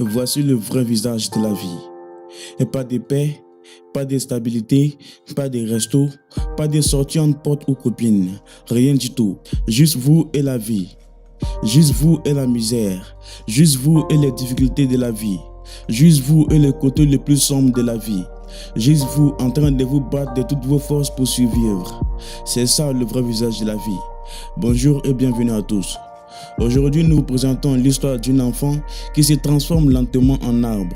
Voici le vrai visage de la vie. Et pas de paix, pas de stabilité, pas de resto, pas de sortie en pote ou copine. Rien du tout. Juste vous et la vie. Juste vous et la misère. Juste vous et les difficultés de la vie. Juste vous et les côtés les plus sombres de la vie. Juste vous en train de vous battre de toutes vos forces pour survivre. C'est ça le vrai visage de la vie. Bonjour et bienvenue à tous. Aujourd'hui, nous vous présentons l'histoire d'une enfant qui se transforme lentement en arbre.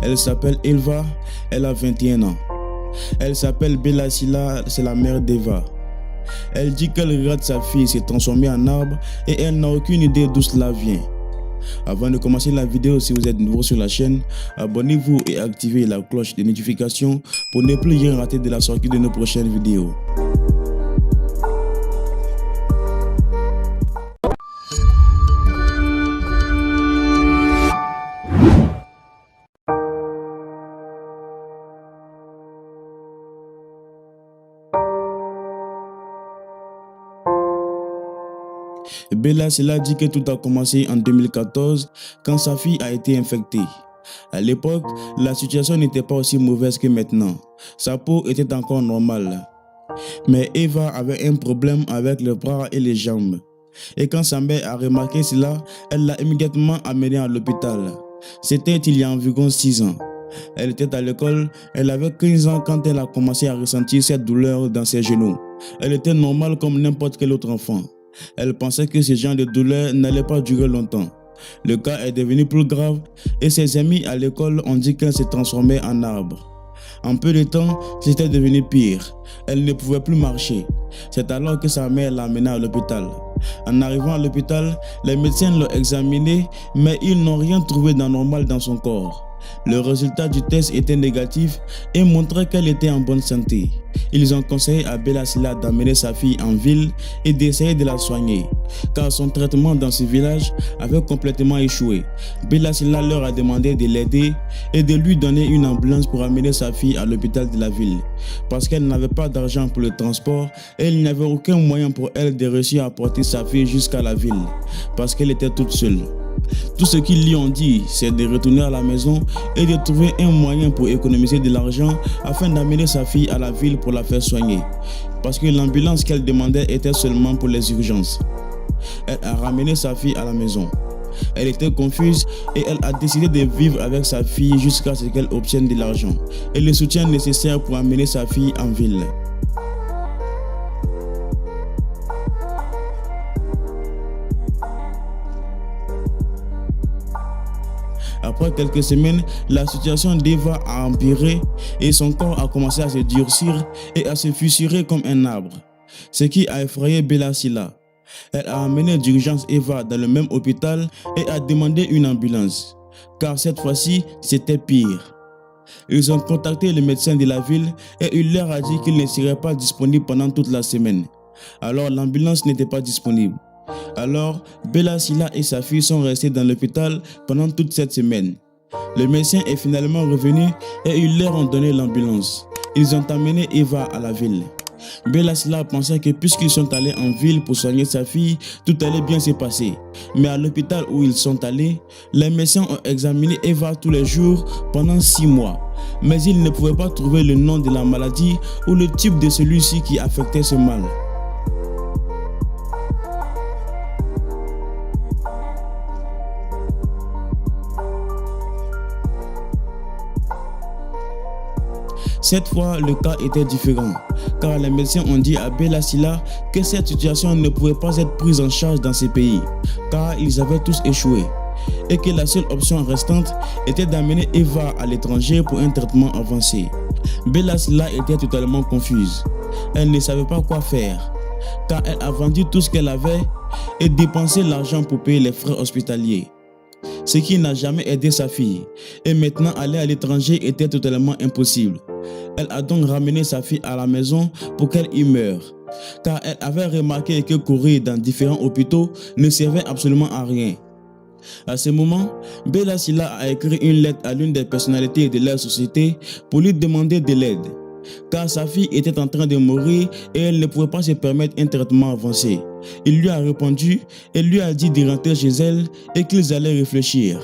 Elle s'appelle Elva, elle a 21 ans. Elle s'appelle Bella Silla, c'est la mère d'Eva. Elle dit qu'elle regarde sa fille se transformer en arbre et elle n'a aucune idée d'où cela vient. Avant de commencer la vidéo, si vous êtes nouveau sur la chaîne, abonnez-vous et activez la cloche de notification pour ne plus rien rater de la sortie de nos prochaines vidéos. Bella Silla dit que tout a commencé en 2014 quand sa fille a été infectée. À l'époque, la situation n'était pas aussi mauvaise que maintenant. Sa peau était encore normale. Mais Eva avait un problème avec les bras et les jambes. Et quand sa mère a remarqué cela, elle l'a immédiatement amenée à l'hôpital. C'était il y a environ 6 ans. Elle était à l'école, elle avait 15 ans quand elle a commencé à ressentir cette douleur dans ses genoux. Elle était normale comme n'importe quel autre enfant. Elle pensait que ce genre de douleur n'allait pas durer longtemps. Le cas est devenu plus grave et ses amis à l'école ont dit qu'elle s'est transformée en arbre. En peu de temps, c'était devenu pire. Elle ne pouvait plus marcher. C'est alors que sa mère l'a amenée à l'hôpital. En arrivant à l'hôpital, les médecins l'ont examinée, mais ils n'ont rien trouvé d'anormal dans son corps. Le résultat du test était négatif et montrait qu'elle était en bonne santé. Ils ont conseillé à Bella Silla d'amener sa fille en ville et d'essayer de la soigner, car son traitement dans ce village avait complètement échoué. Bella Silla leur a demandé de l'aider et de lui donner une ambulance pour amener sa fille à l'hôpital de la ville. Parce qu'elle n'avait pas d'argent pour le transport et il n'y avait aucun moyen pour elle de réussir à porter sa fille jusqu'à la ville, parce qu'elle était toute seule. Tout ce qu'ils lui ont dit, c'est de retourner à la maison et de trouver un moyen pour économiser de l'argent afin d'amener sa fille à la ville pour la faire soigner. Parce que l'ambulance qu'elle demandait était seulement pour les urgences. Elle a ramené sa fille à la maison. Elle était confuse et elle a décidé de vivre avec sa fille jusqu'à ce qu'elle obtienne de l'argent et le soutien nécessaire pour amener sa fille en ville. Après quelques semaines, la situation d'Eva a empiré et son corps a commencé à se durcir et à se fissurer comme un arbre. Ce qui a effrayé Bella Silla. Elle a amené d'urgence Eva dans le même hôpital et a demandé une ambulance. Car cette fois-ci, c'était pire. Ils ont contacté le médecin de la ville et il leur a dit qu'il ne serait pas disponible pendant toute la semaine. Alors l'ambulance n'était pas disponible. Alors, Bella Silla et sa fille sont restées dans l'hôpital pendant toute cette semaine. Le médecin est finalement revenu et ils leur ont donné l'ambulance. Ils ont amené Eva à la ville. Bella Silla pensait que puisqu'ils sont allés en ville pour soigner sa fille, tout allait bien se passer. Mais à l'hôpital où ils sont allés, les médecins ont examiné Eva tous les jours pendant 6 mois. Mais ils ne pouvaient pas trouver le nom de la maladie ou le type de celui-ci qui affectait ce mal. Cette fois, le cas était différent, car les médecins ont dit à Bella Silla que cette situation ne pouvait pas être prise en charge dans ces pays, car ils avaient tous échoué, et que la seule option restante était d'amener Eva à l'étranger pour un traitement avancé. Bella Silla était totalement confuse. Elle ne savait pas quoi faire, car elle a vendu tout ce qu'elle avait et dépensé l'argent pour payer les frais hospitaliers. Ce qui n'a jamais aidé sa fille, et maintenant aller à l'étranger était totalement impossible. Elle a donc ramené sa fille à la maison pour qu'elle y meure, car elle avait remarqué que courir dans différents hôpitaux ne servait absolument à rien. À ce moment, Bella Silla a écrit une lettre à l'une des personnalités de leur société pour lui demander de l'aide, car sa fille était en train de mourir et elle ne pouvait pas se permettre un traitement avancé. Il lui a répondu et lui a dit de rentrer chez elle et qu'ils allaient réfléchir.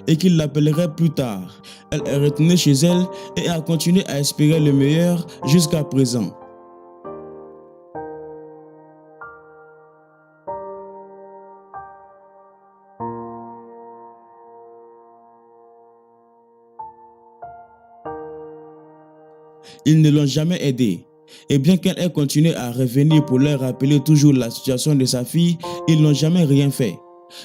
et qu'il l'appellerait plus tard. Elle est retournée chez elle et a continué à espérer le meilleur jusqu'à présent. Ils ne l'ont jamais aidée. Et bien qu'elle ait continué à revenir pour leur rappeler toujours la situation de sa fille, ils n'ont jamais rien fait.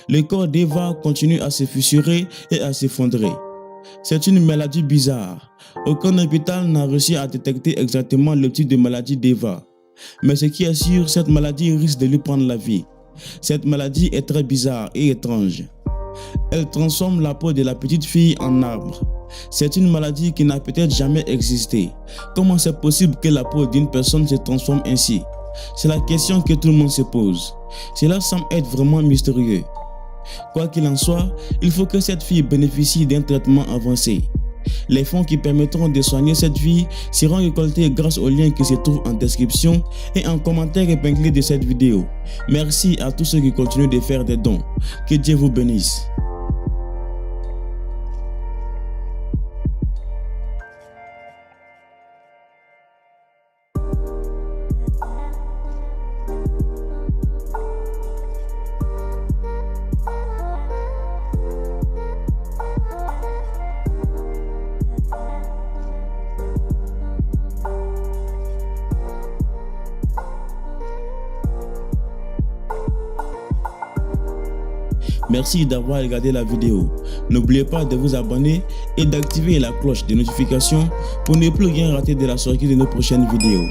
Le corps d'Eva continue à se fissurer et à s'effondrer. C'est une maladie bizarre. Aucun hôpital n'a réussi à détecter exactement le type de maladie d'Eva. Mais ce qui est sûr, cette maladie risque de lui prendre la vie. Cette maladie est très bizarre et étrange. Elle transforme la peau de la petite fille en arbre. C'est une maladie qui n'a peut-être jamais existé. Comment c'est possible que la peau d'une personne se transforme ainsi? C'est la question que tout le monde se pose. Cela semble être vraiment mystérieux. Quoi qu'il en soit, il faut que cette fille bénéficie d'un traitement avancé. Les fonds qui permettront de soigner cette fille seront récoltés grâce au lien qui se trouve en description et en commentaire épinglé de cette vidéo. Merci à tous ceux qui continuent de faire des dons. Que Dieu vous bénisse. Merci d'avoir regardé la vidéo. N'oubliez pas de vous abonner et d'activer la cloche de notification pour ne plus rien rater de la sortie de nos prochaines vidéos.